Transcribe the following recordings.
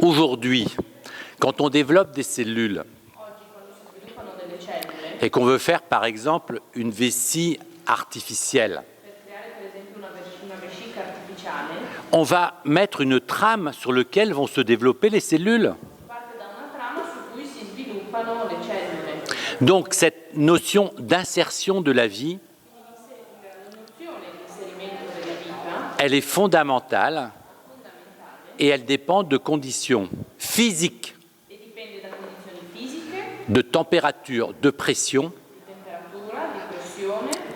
Aujourd'hui, quand on développe des cellules et qu'on veut faire par exemple une vessie artificielle, on va mettre une trame sur laquelle vont se développer les cellules. Donc cette notion d'insertion de la vie, elle est fondamentale et elle dépend de conditions physiques, de température, de pression,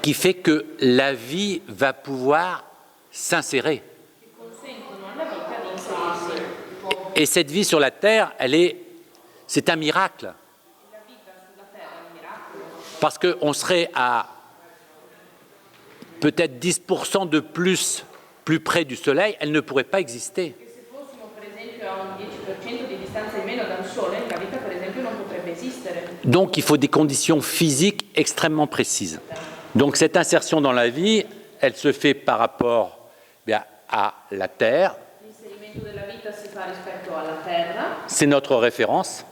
qui fait que la vie va pouvoir s'insérer. Et cette vie sur la Terre, c'est un miracle. Parce qu'on serait à peut-être 10% de plus près du Soleil, elle ne pourrait pas exister. Donc il faut des conditions physiques extrêmement précises. Donc cette insertion dans la vie, elle se fait par rapport à la Terre. C'est notre référence,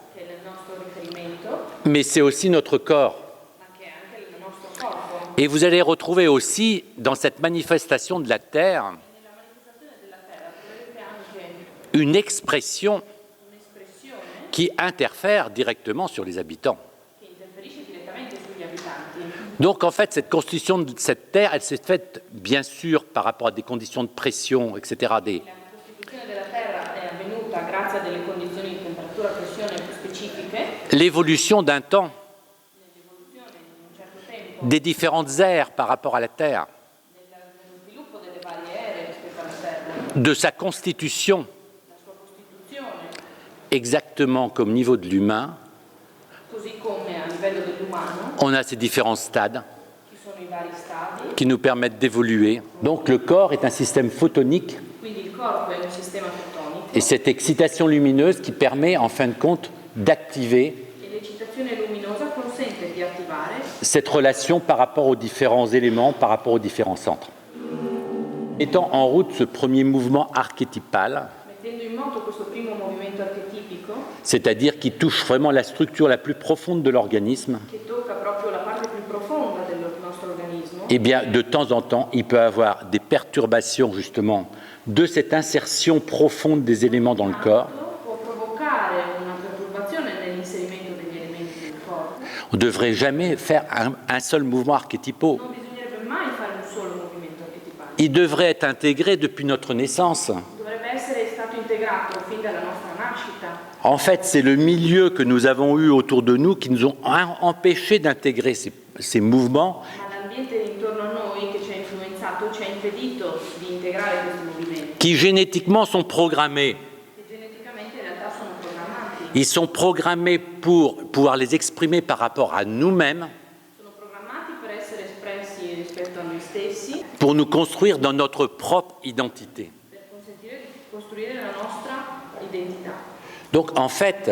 mais c'est aussi notre corps. Et vous allez retrouver aussi dans cette manifestation de la Terre une expression qui interfère directement sur les habitants. Donc en fait, cette constitution de cette Terre, elle s'est faite bien sûr par rapport à des conditions de pression, etc. L'évolution d'un temps, des différentes ères par rapport à la Terre, de sa constitution, exactement comme au niveau de l'humain, on a ces différents stades qui nous permettent d'évoluer. Donc le corps est un système photonique et cette excitation lumineuse qui permet en fin de compte d'activer cette relation par rapport aux différents éléments, par rapport aux différents centres. Mettant en route ce premier mouvement archétypal, c'est-à-dire qui touche vraiment la structure la plus profonde de l'organisme, eh bien, de temps en temps, il peut y avoir des perturbations, justement, de cette insertion profonde des éléments dans le corps. On ne devrait jamais faire un seul mouvement archétypal. Il devrait être intégré depuis notre naissance. En fait, c'est le milieu que nous avons eu autour de nous qui nous ont empêché d'intégrer ces mouvements. Qui génétiquement sont programmés. Ils sont programmés pour pouvoir les exprimer par rapport à nous-mêmes, pour nous construire dans notre propre identité. Donc en fait,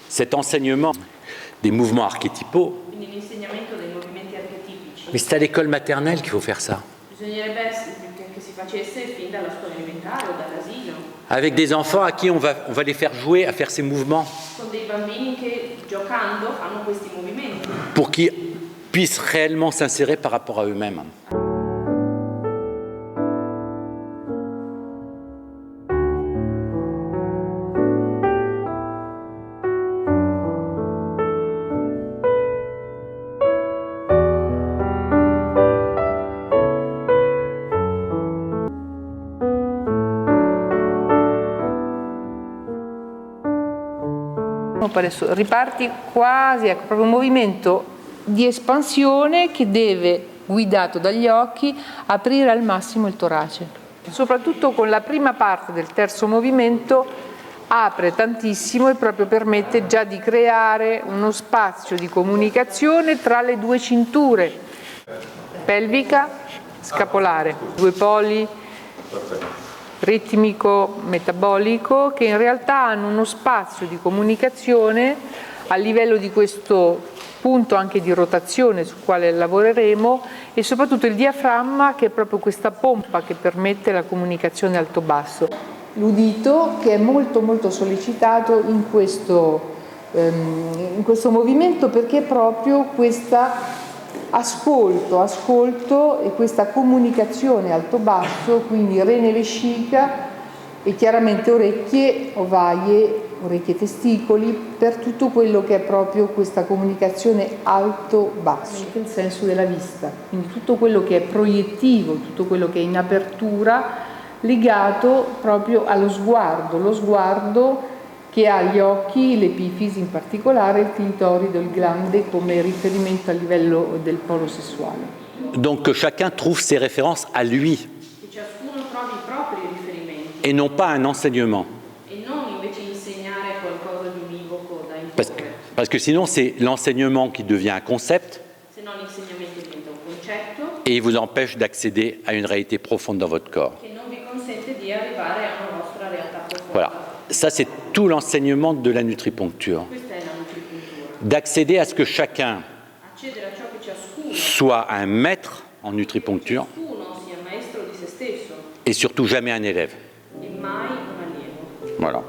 cet enseignement des mouvements archétypaux, mais c'est à l'école maternelle qu'il faut faire ça. Avec des enfants à qui on va les faire jouer à faire ces mouvements. Pour qu'ils puissent réellement s'insérer par rapport à eux-mêmes. Adesso riparti quasi, ecco, proprio un movimento di espansione che deve, guidato dagli occhi, aprire al massimo il torace. Soprattutto con la prima parte del terzo movimento apre tantissimo e proprio permette già di creare uno spazio di comunicazione tra le due cinture, pelvica, scapolare, due poli ritmico-metabolico che in realtà hanno uno spazio di comunicazione a livello di questo punto anche di rotazione sul quale lavoreremo e soprattutto il diaframma che è proprio questa pompa che permette la comunicazione alto-basso. l'udito, che è molto molto sollecitato in questo movimento, perché proprio questa ascolto e questa comunicazione alto-basso, quindi rene vescica e chiaramente orecchie, ovaie, orecchie testicoli, per tutto quello che è proprio questa comunicazione alto-basso, il senso della vista, quindi tutto quello che è proiettivo, tutto quello che è in apertura, legato proprio allo sguardo, lo sguardo che ha gli occhi, l'epifisi in particolare, il clitorido, il glande come riferimento a livello del polo sessuale. Donc que chacun trouve ses références à lui Che ciascuno trovi i propri riferimenti et non pas un enseignement. e non invece insegnare qualcosa di univoco da imporre. Parce que sinon c'est l'enseignement qui devient un concept Se no l'insegnamento diventa un concetto et il vous empêche d'accéder à une réalité profonde dans votre corps. che non vi consente di arrivare a una vostra realtà profonda. Voilà, ça c'est tout l'enseignement de la nutriponcture. Questa è la nutripuntura. D'accéder à ce que chacun Accedere a ciò che ciascuno, soit un maître en nutriponcture ciascuno sia maestro di se stesso et surtout jamais un élève. e mai un allievo. Voilà.